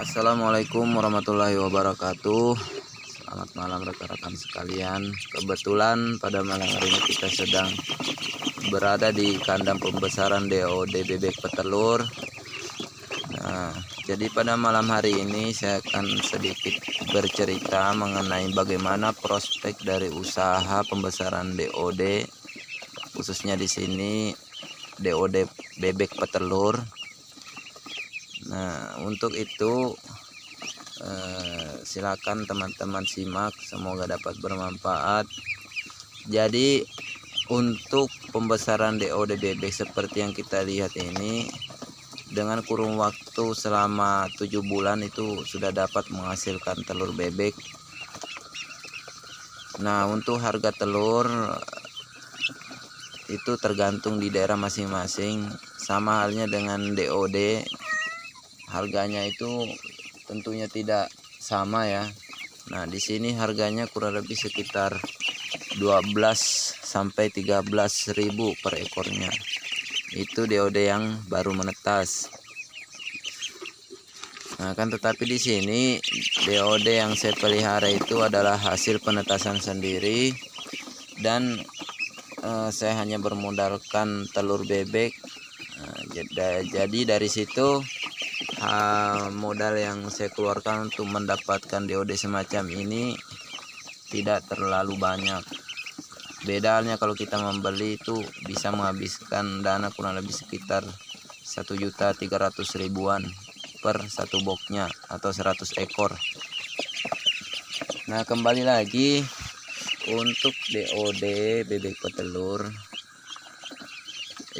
Assalamualaikum warahmatullahi wabarakatuh. Selamat malam rekan-rekan sekalian. Kebetulan pada malam hari ini kita sedang berada di kandang pembesaran DOD bebek petelur. Nah, jadi pada malam hari ini saya akan sedikit bercerita mengenai bagaimana prospek dari usaha pembesaran DOD, khususnya di sini DOD bebek petelur. Nah, untuk itu silakan teman-teman simak, semoga dapat bermanfaat. Jadi untuk pembesaran DOD bebek seperti yang kita lihat ini, dengan kurun waktu selama 7 bulan itu sudah dapat menghasilkan telur bebek. Nah, untuk harga telur itu tergantung di daerah masing-masing, sama halnya dengan DOD. Harganya itu tentunya tidak sama ya. Nah, di sini harganya kurang lebih sekitar 12 sampai 13.000 per ekornya. Itu DOD yang baru menetas. Nah, kan tetapi di sini DOD yang saya pelihara itu adalah hasil penetasan sendiri, dan saya hanya bermodalkan telur bebek. Nah, jadi dari situ modal yang saya keluarkan untuk mendapatkan DOD semacam ini tidak terlalu banyak. Beda halnya kalau kita membeli itu bisa menghabiskan dana kurang lebih sekitar 1.300.000-an per satu boxnya atau 100 ekor. Nah, kembali lagi untuk DOD bebek petelur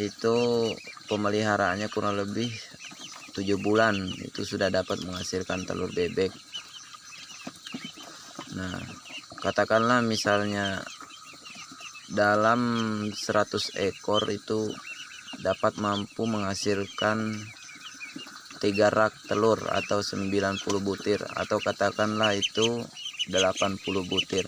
itu pemeliharaannya kurang lebih 7 bulan itu sudah dapat menghasilkan telur bebek. Nah, katakanlah misalnya dalam 100 ekor itu dapat mampu menghasilkan 3 rak telur atau 90 butir, atau katakanlah itu 80 butir.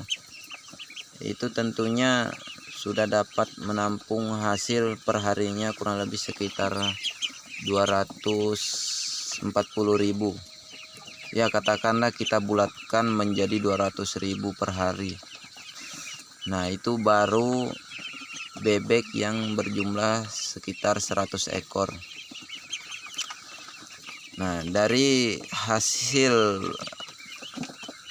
Itu tentunya sudah dapat menampung hasil perharinya kurang lebih sekitar 240.000. Ya, katakanlah kita bulatkan menjadi 200.000 per hari. Nah, itu baru bebek yang berjumlah sekitar 100 ekor. Nah, dari hasil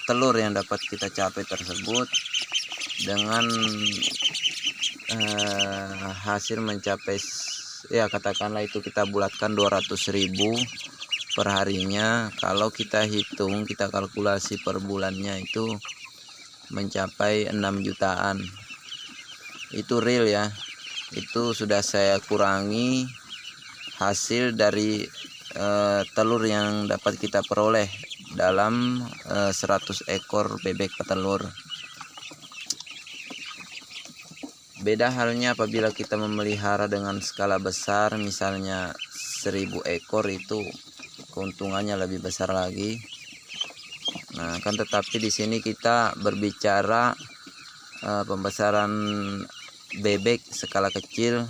telur yang dapat kita capai tersebut, dengan hasil mencapai, ya katakanlah itu kita bulatkan 200.000 per harinya. Kalau kita hitung, kita kalkulasi per bulannya itu mencapai 6 jutaan. Itu real ya. Itu sudah saya kurangi hasil dari telur yang dapat kita peroleh dalam 100 ekor bebek petelur. Beda halnya apabila kita memelihara dengan skala besar, misalnya 1000 ekor, itu keuntungannya lebih besar lagi. Nah, kan tetapi di sini kita berbicara pembesaran bebek skala kecil,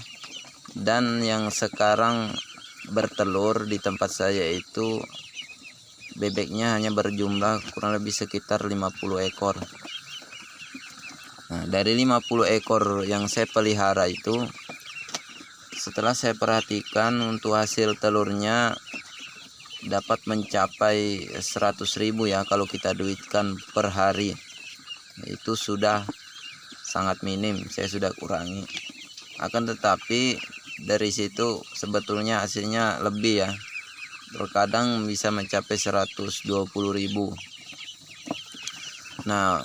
dan yang sekarang bertelur di tempat saya itu bebeknya hanya berjumlah kurang lebih sekitar 50 ekor. Nah, dari 50 ekor yang saya pelihara itu, setelah saya perhatikan untuk hasil telurnya dapat mencapai 100.000 ya kalau kita duitkan per hari. Itu sudah sangat minim, saya sudah kurangi. Akan tetapi dari situ sebetulnya hasilnya lebih ya. Terkadang bisa mencapai 120.000. Nah,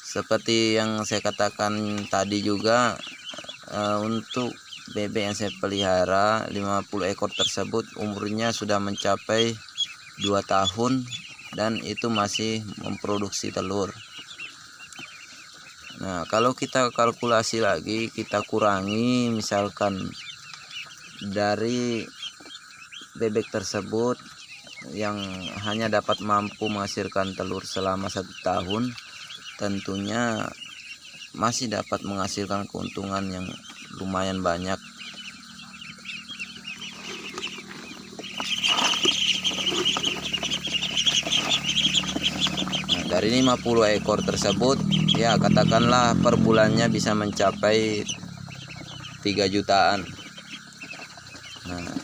seperti yang saya katakan tadi juga, untuk bebek yang saya pelihara 50 ekor tersebut umurnya sudah mencapai 2 tahun dan itu masih memproduksi telur. Nah, kalau kita kalkulasi lagi, kita kurangi misalkan dari bebek tersebut yang hanya dapat mampu menghasilkan telur selama 1 tahun, tentunya masih dapat menghasilkan keuntungan yang lumayan banyak. Dari 50 ekor tersebut ya katakanlah per bulannya bisa mencapai 3 jutaan. Nah,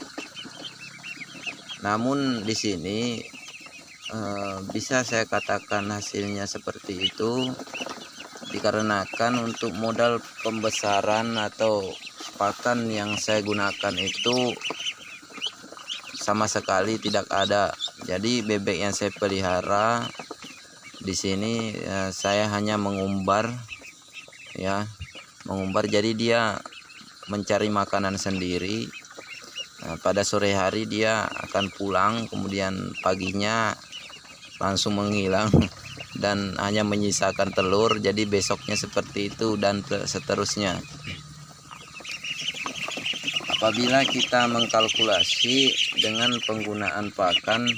namun di sini bisa saya katakan hasilnya seperti itu dikarenakan untuk modal pembesaran atau pakan yang saya gunakan itu sama sekali tidak ada. Jadi bebek yang saya pelihara di sini saya hanya mengumbar ya, mengumbar, jadi dia mencari makanan sendiri. Nah, pada sore hari dia akan pulang, kemudian paginya langsung menghilang dan hanya menyisakan telur, jadi besoknya seperti itu dan seterusnya. Apabila kita mengkalkulasi dengan penggunaan pakan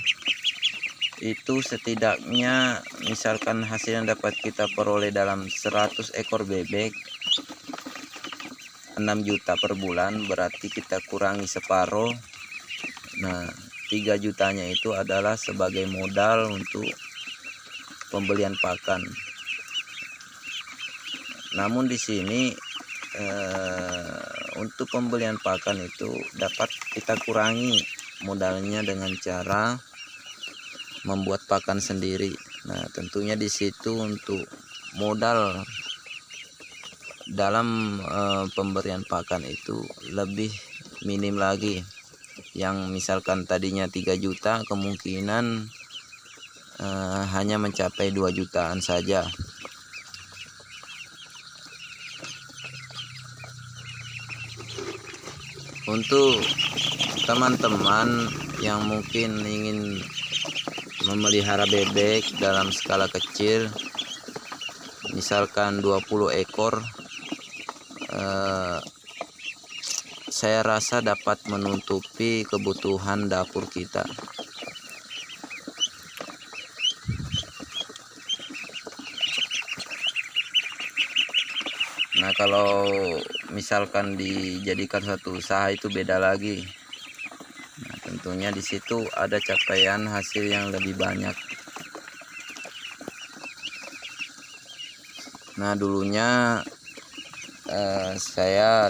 itu setidaknya misalkan hasil yang dapat kita peroleh dalam 100 ekor bebek 6 juta per bulan, berarti kita kurangi separuh. Nah, 3 jutanya itu adalah sebagai modal untuk pembelian pakan. Namun di sini untuk pembelian pakan itu dapat kita kurangi modalnya dengan cara membuat pakan sendiri. Nah, tentunya di situ untuk modal dalam pemberian pakan itu lebih minim lagi. Yang misalkan tadinya 3 juta kemungkinan hanya mencapai 2 jutaan saja. Untuk teman-teman yang mungkin ingin memelihara bebek dalam skala kecil, misalkan 20 ekor, saya rasa dapat menutupi kebutuhan dapur kita. Nah, kalau misalkan dijadikan satu usaha itu beda lagi. Nah, tentunya di situ ada capaian hasil yang lebih banyak. Nah, dulunya saya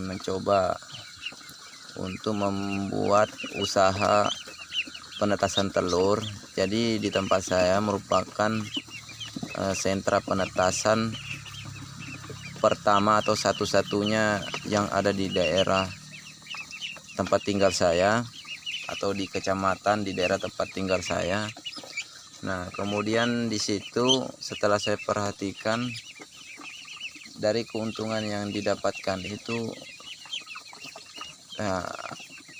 mencoba untuk membuat usaha penetasan telur. Jadi di tempat saya merupakan sentra penetasan pertama atau satu-satunya yang ada di daerah tempat tinggal saya atau di kecamatan di daerah tempat tinggal saya. Nah, kemudian di situ setelah saya perhatikan dari keuntungan yang didapatkan itu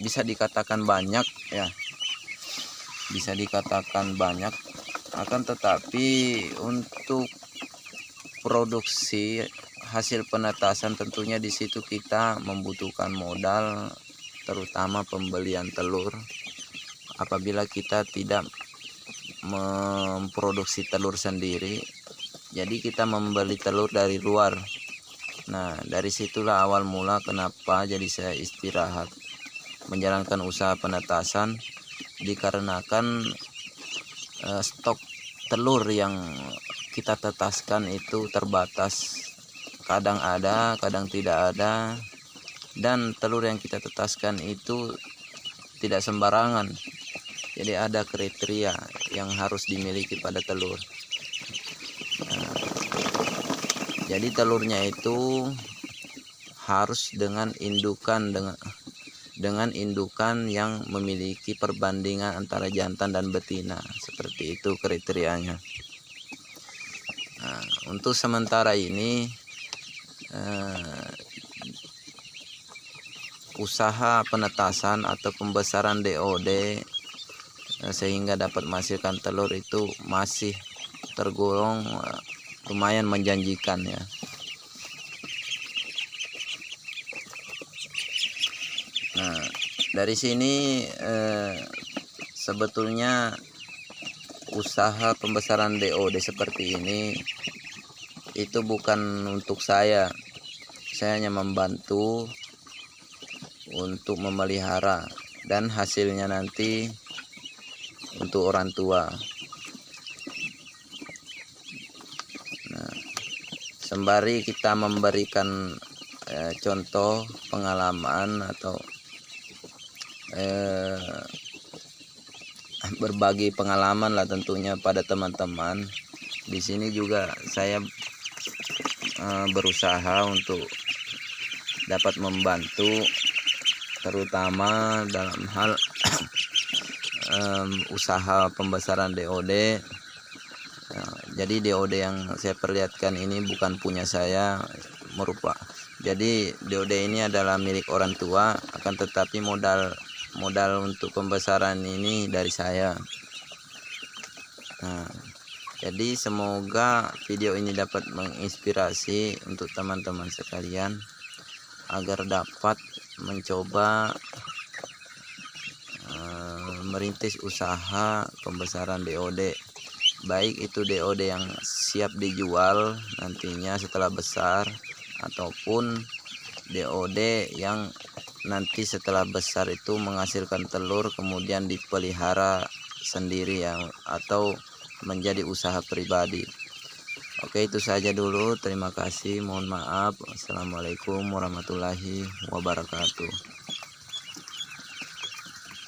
bisa dikatakan banyak ya, bisa dikatakan banyak. Akan tetapi untuk produksi hasil penetasan tentunya di situ kita membutuhkan modal, terutama pembelian telur. Apabila kita tidak memproduksi telur sendiri, jadi kita membeli telur dari luar. Nah, dari situlah awal mula kenapa jadi saya istirahat menjalankan usaha penetasan, dikarenakan stok telur yang kita tetaskan itu terbatas. Kadang ada, kadang tidak ada, dan telur yang kita tetaskan itu tidak sembarangan. Jadi ada kriteria yang harus dimiliki pada telur. Nah, jadi telurnya itu harus dengan indukan yang memiliki perbandingan antara jantan dan betina. Seperti itu kriterianya. Nah, untuk sementara ini usaha penetasan atau pembesaran DOD sehingga dapat menghasilkan telur itu masih tergolong lumayan menjanjikan ya. Nah, dari sini sebetulnya usaha pembesaran DOD seperti ini itu bukan untuk saya hanya membantu untuk memelihara, dan hasilnya nanti untuk orang tua. sembari kita memberikan contoh pengalaman atau berbagi pengalaman lah tentunya pada teman-teman. Di sini juga saya berusaha untuk dapat membantu, terutama dalam hal usaha pembesaran DOD. Jadi DOD yang saya perlihatkan ini bukan punya saya, jadi DOD ini adalah milik orang tua, akan tetapi modal untuk pembesaran ini dari saya. Nah, jadi semoga video ini dapat menginspirasi untuk teman-teman sekalian agar dapat mencoba merintis usaha pembesaran DOD, baik itu DOD yang siap dijual nantinya setelah besar, ataupun DOD yang nanti setelah besar itu menghasilkan telur kemudian dipelihara sendiri ya, atau menjadi usaha pribadi. Oke, itu saja dulu. Terima kasih. Mohon maaf. Assalamualaikum warahmatullahi wabarakatuh.